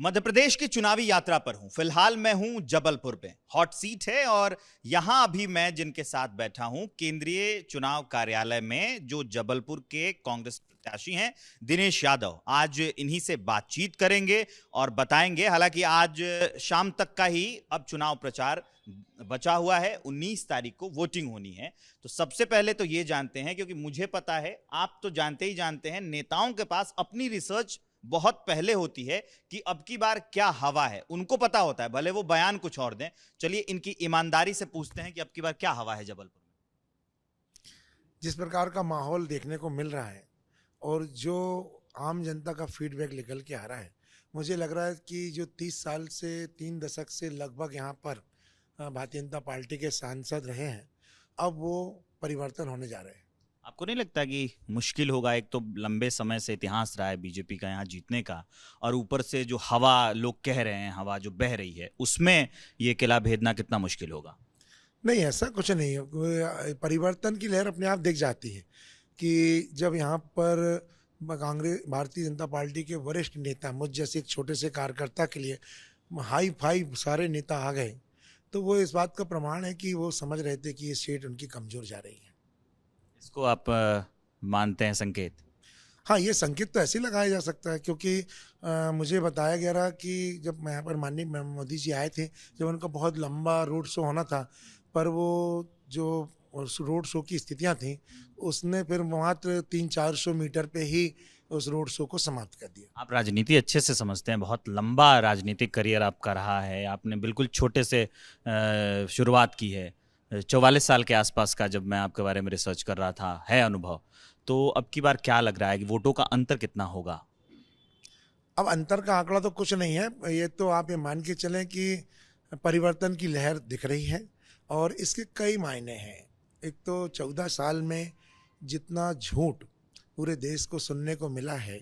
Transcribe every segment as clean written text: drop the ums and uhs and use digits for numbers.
मध्य प्रदेश की चुनावी यात्रा पर हूं। फिलहाल मैं हूं जबलपुर में। हॉट सीट है और यहां अभी मैं जिनके साथ बैठा हूं केंद्रीय चुनाव कार्यालय में, जो जबलपुर के कांग्रेस प्रत्याशी हैं दिनेश यादव। आज इन्हीं से बातचीत करेंगे और बताएंगे। हालांकि आज शाम तक का ही अब चुनाव प्रचार बचा हुआ है। 19 तारीख को वोटिंग होनी है। तो सबसे पहले तो ये जानते हैं, क्योंकि मुझे पता है, आप तो जानते ही जानते हैं, नेताओं के पास अपनी रिसर्च बहुत पहले होती है कि अब की बार क्या हवा है। उनको पता होता है, भले वो बयान कुछ और दें। चलिए इनकी ईमानदारी से पूछते हैं कि अब की बार क्या हवा है जबलपुर में। जिस प्रकार का माहौल देखने को मिल रहा है और जो आम जनता का फीडबैक निकल के आ रहा है, मुझे लग रहा है कि जो 30 साल से 3 दशक से लगभग यहाँ पर भारतीय जनता पार्टी के सांसद रहे हैं, अब वो परिवर्तन होने जा रहे हैं। आपको नहीं लगता कि मुश्किल होगा? एक तो लंबे समय से इतिहास रहा है बीजेपी का यहाँ जीतने का, और ऊपर से जो हवा लोग कह रहे हैं, हवा जो बह रही है, उसमें ये किला भेदना कितना मुश्किल होगा? नहीं, ऐसा कुछ नहीं है। परिवर्तन की लहर अपने आप दिख जाती है कि जब यहाँ पर कांग्रेस भारतीय जनता पार्टी के वरिष्ठ नेता मुझ जैसे एक छोटे से कार्यकर्ता के लिए हाई फाई सारे नेता आ गए, तो वो इस बात का प्रमाण है कि वो समझ रहे थे कि ये सीट उनकी कमजोर जा रही है। इसको आप मानते हैं संकेत? हाँ, ये संकेत तो ऐसे ही लगाया जा सकता है, क्योंकि मुझे बताया गया रहा कि जब मैं यहाँ पर माननीय मोदी जी आए थे, जब उनका बहुत लंबा रोड शो होना था, पर वो जो उस रोड शो की स्थितियाँ थीं, उसने फिर मात्र 300-400 मीटर पे ही उस रोड शो को समाप्त कर दिया। आप राजनीति अच्छे से समझते हैं, बहुत लंबा राजनीतिक करियर आपका रहा है। आपने बिल्कुल छोटे से शुरुआत की है। 44 साल के आसपास का, जब मैं आपके बारे में रिसर्च कर रहा था, है अनुभव। तो अब की बार क्या लग रहा है कि वोटों का अंतर कितना होगा? अब अंतर का आंकड़ा तो कुछ नहीं है, ये तो आप ये मान के चलें कि परिवर्तन की लहर दिख रही है और इसके कई मायने हैं। एक तो 14 साल में जितना झूठ पूरे देश को सुनने को मिला है,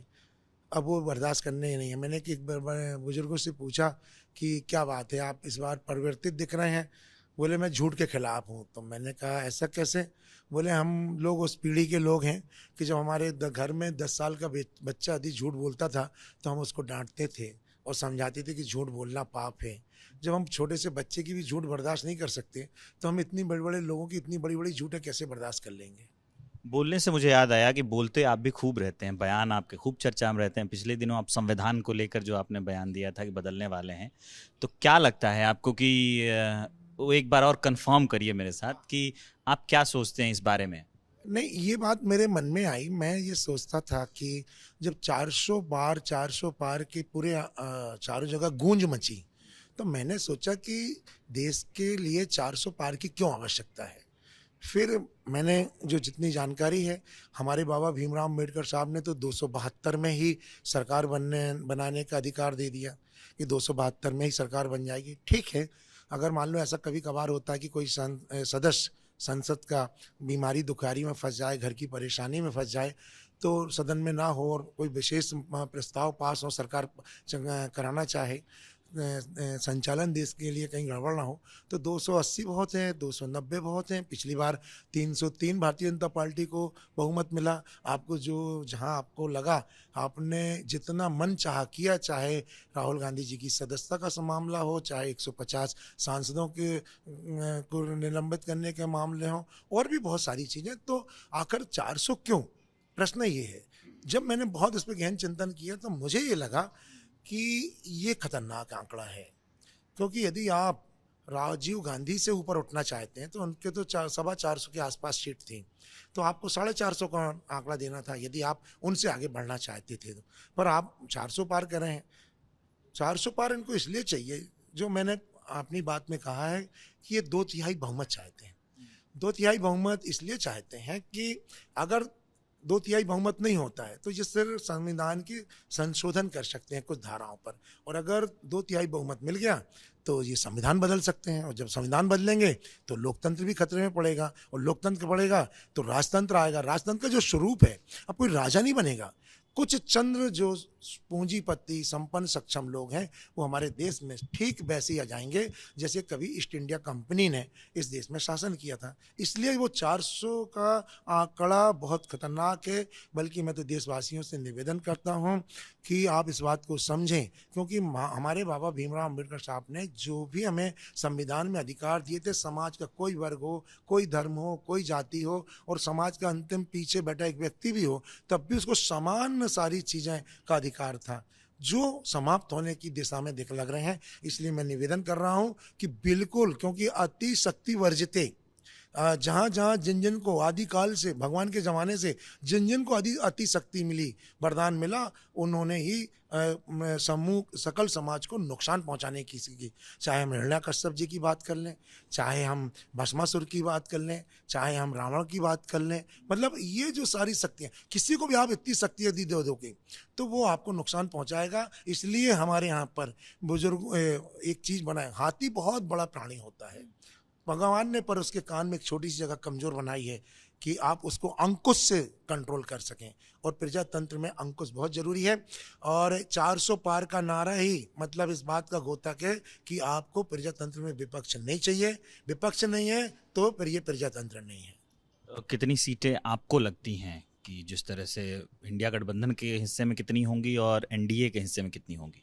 अब वो बर्दाश्त करने ही नहीं है। मैंने कि बुजुर्गों से पूछा कि क्या बात है, आप इस बार परिवर्तित दिख रहे हैं? बोले मैं झूठ के खिलाफ हूँ। तो मैंने कहा ऐसा कैसे? बोले हम लोग उस पीढ़ी के लोग हैं कि जब हमारे घर में 10 साल का बच्चा यदि झूठ बोलता था तो हम उसको डांटते थे और समझाते थे कि झूठ बोलना पाप है। जब हम छोटे से बच्चे की भी झूठ बर्दाश्त नहीं कर सकते, तो हम इतनी बड़े बड़े लोगों की इतनी बड़ी बड़ी झूठें कैसे बर्दाश्त कर लेंगे? बोलने से मुझे याद आया कि बोलते आप भी खूब रहते हैं, बयान आपके खूब चर्चा में रहते हैं। पिछले दिनों आप संविधान को लेकर जो आपने बयान दिया था कि बदलने वाले हैं, तो क्या लगता है आपको कि वो एक बार और कंफर्म करिए मेरे साथ कि आप क्या सोचते हैं इस बारे में? नहीं, ये बात मेरे मन में आई। मैं ये सोचता था कि जब 400 पार की पूरे चारों जगह गूंज मची, तो मैंने सोचा कि देश के लिए 400 पार की क्यों आवश्यकता है। फिर मैंने जो जितनी जानकारी है, हमारे बाबा भीमराव अम्बेडकर साहब ने तो 272 में ही सरकार बनाने का अधिकार दे दिया कि 272 में ही सरकार बन जाएगी। ठीक है, अगर मान लो ऐसा कभी कभार होता है कि कोई सदस्य संसद का बीमारी दुखारी में फंस जाए, घर की परेशानी में फंस जाए, तो सदन में ना हो और कोई विशेष प्रस्ताव पास हो, सरकार कराना चाहे, संचालन देश के लिए कहीं गड़बड़ ना हो, तो 280 बहुत है, 290 बहुत हैं। पिछली बार 303 भारतीय जनता पार्टी को बहुमत मिला। आपको जो जहां आपको लगा, आपने जितना मन चाहा किया, चाहे राहुल गांधी जी की सदस्यता का मामला हो, चाहे 150 सांसदों के को निलंबित करने के मामले हों, और भी बहुत सारी चीज़ें। तो आखिर 400 क्यों? प्रश्न ये है। जब मैंने बहुत इस पर गहन चिंतन किया, तो मुझे ये लगा कि ये खतरनाक आंकड़ा है, क्योंकि यदि आप राजीव गांधी से ऊपर उठना चाहते हैं तो उनके तो 425 के आसपास सीट थी, तो आपको 450 का आंकड़ा देना था यदि आप उनसे आगे बढ़ना चाहते थे। तो पर आप 400 पार कर रहे हैं। 400 पार इनको इसलिए चाहिए, जो मैंने अपनी बात में कहा है कि ये 2/3 बहुमत चाहते हैं। 2/3 बहुमत इसलिए चाहते हैं कि अगर 2/3 बहुमत नहीं होता है तो ये सिर्फ संविधान की संशोधन कर सकते हैं कुछ धाराओं पर, और अगर 2/3 बहुमत मिल गया तो ये संविधान बदल सकते हैं, और जब संविधान बदलेंगे तो लोकतंत्र भी खतरे में पड़ेगा, और लोकतंत्र पड़ेगा तो राजतंत्र आएगा। राजतंत्र का जो स्वरूप है, अब कोई राजा नहीं बनेगा, कुछ चंद्र जो पूंजीपति संपन्न सक्षम लोग हैं वो हमारे देश में ठीक वैसे ही आ जाएंगे जैसे कभी ईस्ट इंडिया कंपनी ने इस देश में शासन किया था। इसलिए वो 400 का आंकड़ा बहुत खतरनाक है। बल्कि मैं तो देशवासियों से निवेदन करता हूं कि आप इस बात को समझें, क्योंकि हमारे बाबा भीमराव अम्बेडकर साहब ने जो भी हमें संविधान में अधिकार दिए थे, समाज का कोई वर्ग हो, कोई धर्म हो, कोई जाति हो और समाज का अंतिम पीछे बैठा एक व्यक्ति भी हो, तब भी उसको समान सारी चीज़ें का अधिकार था, जो समाप्त होने की दिशा में दिख लग रहे हैं। इसलिए मैं निवेदन कर रहा हूं कि बिल्कुल, क्योंकि अति शक्ति वर्जिते, जहाँ जहाँ जिन जिन को आदिकाल से भगवान के ज़माने से जिन जिन को अति शक्ति मिली, वरदान मिला, उन्होंने ही समूह सकल समाज को नुकसान पहुँचाने की सीखी। चाहे हम हिरण्याकश्यप जी की बात कर लें, चाहे हम भस्मासुर की बात कर लें, चाहे हम रावण की बात कर लें, मतलब ये जो सारी शक्तियाँ, किसी को भी आप इतनी शक्ति यदि दे दोगे तो वो आपको नुकसान पहुँचाएगा। इसलिए हमारे यहाँ पर बुजुर्ग एक चीज़ बनाए, हाथी बहुत बड़ा प्राणी होता है, भगवान ने पर उसके कान में एक छोटी सी जगह कमजोर बनाई है कि आप उसको अंकुश से कंट्रोल कर सकें, और प्रजातंत्र में अंकुश बहुत जरूरी है। और 400 पार का नारा ही मतलब इस बात का घोतक है कि आपको प्रजातंत्र में विपक्ष नहीं चाहिए। विपक्ष नहीं है तो फिर ये प्रजातंत्र नहीं है। कितनी सीटें आपको लगती हैं कि जिस तरह से इंडिया गठबंधन के हिस्से में कितनी होंगी और एनडीए के हिस्से में कितनी होंगी?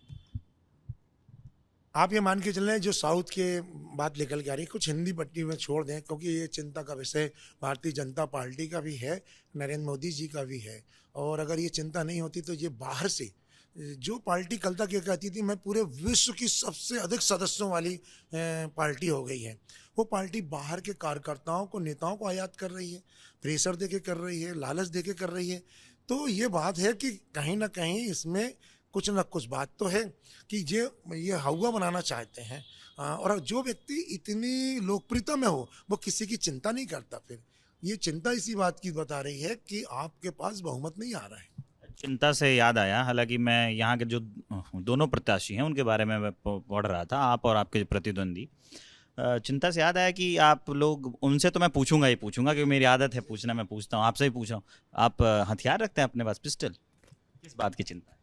आप ये मान के चल रहे हैं जो साउथ के बात निकल के आ रही है, कुछ हिंदी पट्टी में छोड़ दें, क्योंकि ये चिंता का विषय भारतीय जनता पार्टी का भी है, नरेंद्र मोदी जी का भी है। और अगर ये चिंता नहीं होती तो ये बाहर से जो पार्टी कल तक ये कहती थी मैं पूरे विश्व की सबसे अधिक सदस्यों वाली पार्टी हो गई है, वो पार्टी बाहर के कार्यकर्ताओं को, नेताओं को आयात कर रही है, प्रेशर दे के कर रही है, लालच दे के कर रही है। तो ये बात है कि कहीं ना कहीं इसमें कुछ ना कुछ बात तो है कि ये हवा बनाना चाहते हैं। और जो व्यक्ति इतनी लोकप्रियता में हो वो किसी की चिंता नहीं करता, फिर ये चिंता इसी बात की बता रही है कि आपके पास बहुमत नहीं आ रहा है। चिंता से याद आया, हालांकि मैं यहाँ के जो दोनों प्रत्याशी हैं उनके बारे में मैं पढ़ रहा था, आप और आपके प्रतिद्वंदी। चिंता से याद आया कि आप लोग, उनसे तो मैं पूछूंगा ही पूछूंगा क्योंकि मेरी आदत है पूछना, मैं पूछता हूँ, आपसे ही पूछ रहा हूँ, आप हथियार रखते हैं अपने पास, पिस्टल? किस बात की चिंता है?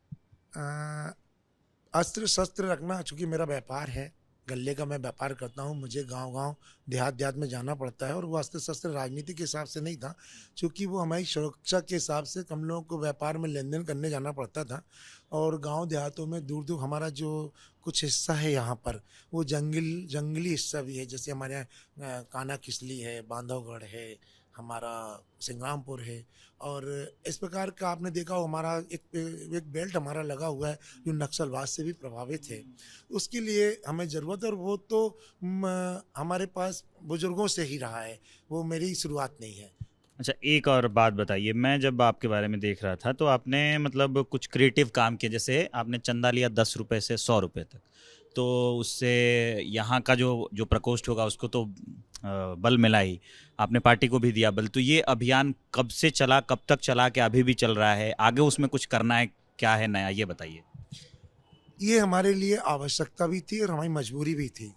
अस्त्र शस्त्र रखना, चूँकि मेरा व्यापार है, गल्ले का मैं व्यापार करता हूँ, मुझे गांव-गांव, देहात-देहात में जाना पड़ता है। और वो अस्त्र शस्त्र राजनीति के हिसाब से नहीं था, चूँकि वो हमारी सुरक्षा के हिसाब से हम लोगों को व्यापार में लेन देन करने जाना पड़ता था। और गांव देहातों में दूर दूर हमारा जो कुछ हिस्सा है यहाँ पर, वो जंगली हिस्सा भी है, जैसे हमारे यहाँ कान्हा किसली है, बांधवगढ़ है, हमारा संग्रामपुर है। और इस प्रकार का आपने देखा हो, हमारा एक बेल्ट हमारा लगा हुआ है जो नक्सलवाद से भी प्रभावित है। उसके लिए हमें ज़रूरत है, और वो तो हमारे पास बुजुर्गों से ही रहा है, वो मेरी शुरुआत नहीं है। अच्छा, एक और बात बताइए, मैं जब आपके बारे में देख रहा था तो आपने मतलब कुछ क्रिएटिव काम किए, जैसे आपने चंदा लिया 10 रुपये से 100 रुपये तक, तो उससे यहाँ का जो प्रकोष्ठ होगा उसको तो बल मिला ही, आपने पार्टी को भी दिया बल। तो ये अभियान कब से चला, कब तक चला, क्या अभी भी चल रहा है, आगे उसमें कुछ करना है, क्या है नया, ये बताइए। ये हमारे लिए आवश्यकता भी थी और हमारी मजबूरी भी थी।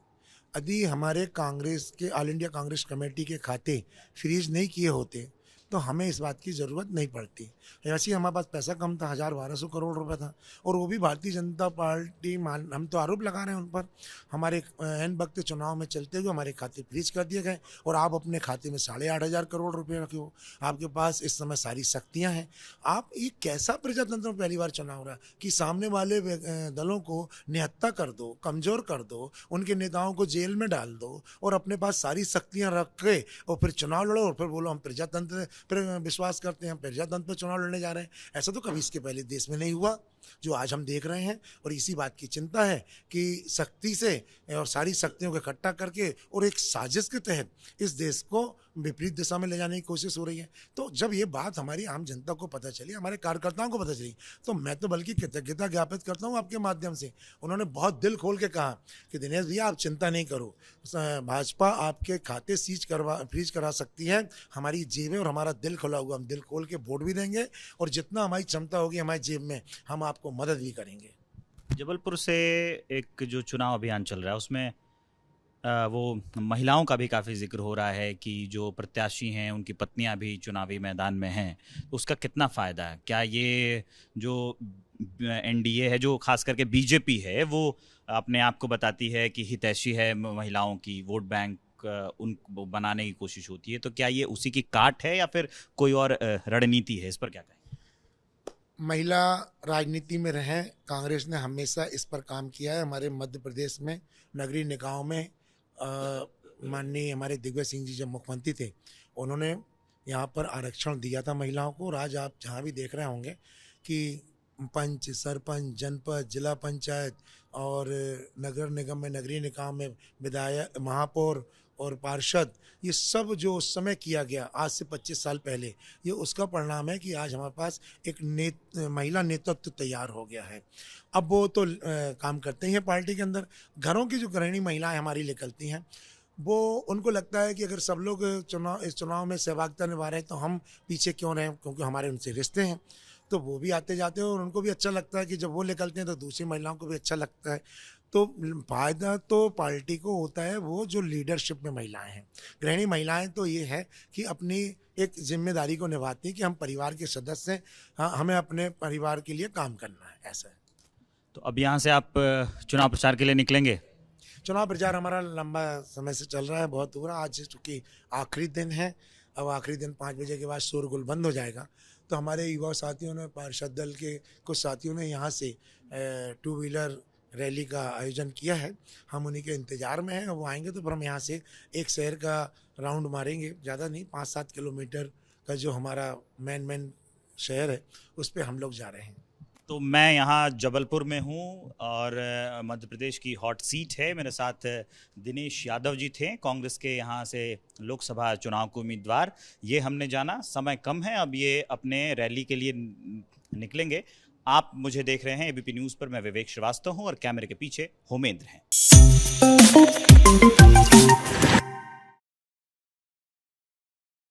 यदि हमारे कांग्रेस के ऑल इंडिया कांग्रेस कमेटी के खाते फ्रीज नहीं किए होते तो हमें इस बात की ज़रूरत नहीं पड़ती। ऐसे ही हमारे पास पैसा कम था, 1200 करोड़ रुपए था, और वो भी भारतीय जनता पार्टी, हम तो आरोप लगा रहे हैं उन पर, हमारे एन वक्त चुनाव में चलते हुए हमारे खाते फ्रीज कर दिए गए, और आप अपने खाते में 8,500 करोड़ रुपये रखे हो। आपके पास इस समय सारी शक्तियाँ हैं। आप एक कैसा प्रजातंत्र में पहली बार चुनाव हो रहा है कि सामने वाले दलों को निहत्था कर दो, कमज़ोर कर दो, उनके नेताओं को जेल में डाल दो, और अपने पास सारी शक्तियाँ रख के और फिर चुनाव लड़ो, और फिर बोलो हम प्रजातंत्र पर विश्वास करते हैं, प्रजातंत्र पर चुनाव लड़ने जा रहे हैं। ऐसा तो कभी इसके पहले देश में नहीं हुआ जो आज हम देख रहे हैं। और इसी बात की चिंता है कि शक्ति से और सारी शक्तियों को इकट्ठा करके और एक साजिश के तहत इस देश को विपरीत दिशा में ले जाने की कोशिश हो रही है। तो जब ये बात हमारी आम जनता को पता चली, हमारे कार्यकर्ताओं को पता चली, तो मैं तो बल्कि कृतज्ञता ज्ञापित करता हूँ आपके माध्यम से। उन्होंने बहुत दिल खोल के कहा कि दिनेश भैया आप चिंता नहीं करो, भाजपा आपके खाते फ्रीज करा सकती है, हमारी जेबें और हमारा दिल खुला हुआ, हम दिल खोल के वोट भी देंगे, और जितना हमारी क्षमता होगी हमारी जेब में हम आपको मदद भी करेंगे। जबलपुर से एक जो चुनाव अभियान चल रहा है उसमें वो महिलाओं का भी काफ़ी जिक्र हो रहा है कि जो प्रत्याशी हैं उनकी पत्नियां भी चुनावी मैदान में हैं, तो उसका कितना फ़ायदा है? क्या ये जो एनडीए है, जो खास करके बीजेपी है, वो अपने आप को बताती है कि हितैषी है महिलाओं की, वोट बैंक उन वो बनाने की कोशिश होती है, तो क्या ये उसी की काट है या फिर कोई और रणनीति है? इस पर क्या कहें? महिला राजनीति में रहें, कांग्रेस ने हमेशा इस पर काम किया है। हमारे मध्य प्रदेश में नगरीय निकायों में माननीय हमारे दिग्विजय सिंह जी जब मुख्यमंत्री थे, उन्होंने यहाँ पर आरक्षण दिया था महिलाओं को। और आज आप जहाँ भी देख रहे होंगे कि पंच, सरपंच, जनपद, जिला पंचायत और नगर निगम में, नगरीय निकाय में विधायक, महापौर और पार्षद, ये सब जो उस समय किया गया आज से 25 साल पहले, ये उसका परिणाम है कि आज हमारे पास एक महिला नेतृत्व तैयार हो गया है। अब वो तो काम करते ही हैं पार्टी के अंदर। घरों की जो गृहिणी महिलाएं हमारी निकलती हैं, वो उनको लगता है कि अगर सब लोग इस चुनाव में सहभागिता निभा रहे हैं तो हम पीछे क्यों रहें, क्योंकि हमारे उनसे रिश्ते हैं। तो वो भी आते जाते हैं और उनको भी अच्छा लगता है कि जब वो निकलते हैं तो दूसरी महिलाओं को भी अच्छा लगता है। तो फायदा तो पार्टी को होता है, वो जो लीडरशिप में महिलाएं हैं, गृहिणी महिलाएं, तो ये है कि अपनी एक जिम्मेदारी को निभाती हैं कि हम परिवार के सदस्य हैं, हाँ, हमें अपने परिवार के लिए काम करना है, ऐसा है। तो अब यहाँ से आप चुनाव प्रचार के लिए निकलेंगे? चुनाव प्रचार हमारा लंबा समय से चल रहा है, बहुत हो रहा। आज चूँकि आखिरी दिन है, अब आखिरी दिन 5 बजे के बाद शोरगुल बंद हो जाएगा। तो हमारे युवा साथियों ने, पार्षद दल के कुछ साथियों ने यहाँ से 2 व्हीलर रैली का आयोजन किया है। हम उन्हीं के इंतज़ार में हैं, वो आएंगे तो फिर हम यहाँ से एक शहर का राउंड मारेंगे, ज़्यादा नहीं, 5-7 किलोमीटर का जो हमारा मेन शहर है, उस पर हम लोग जा रहे हैं। तो मैं यहाँ जबलपुर में हूँ और मध्य प्रदेश की हॉट सीट है। मेरे साथ दिनेश यादव जी थे, कांग्रेस के यहाँ से लोकसभा चुनाव के उम्मीदवार। ये हमने जाना, समय कम है, अब ये अपने रैली के लिए निकलेंगे। आप मुझे देख रहे हैं एबीपी न्यूज़ पर, मैं विवेक श्रीवास्तव हूँ और कैमरे के पीछे होमेंद्र हैं।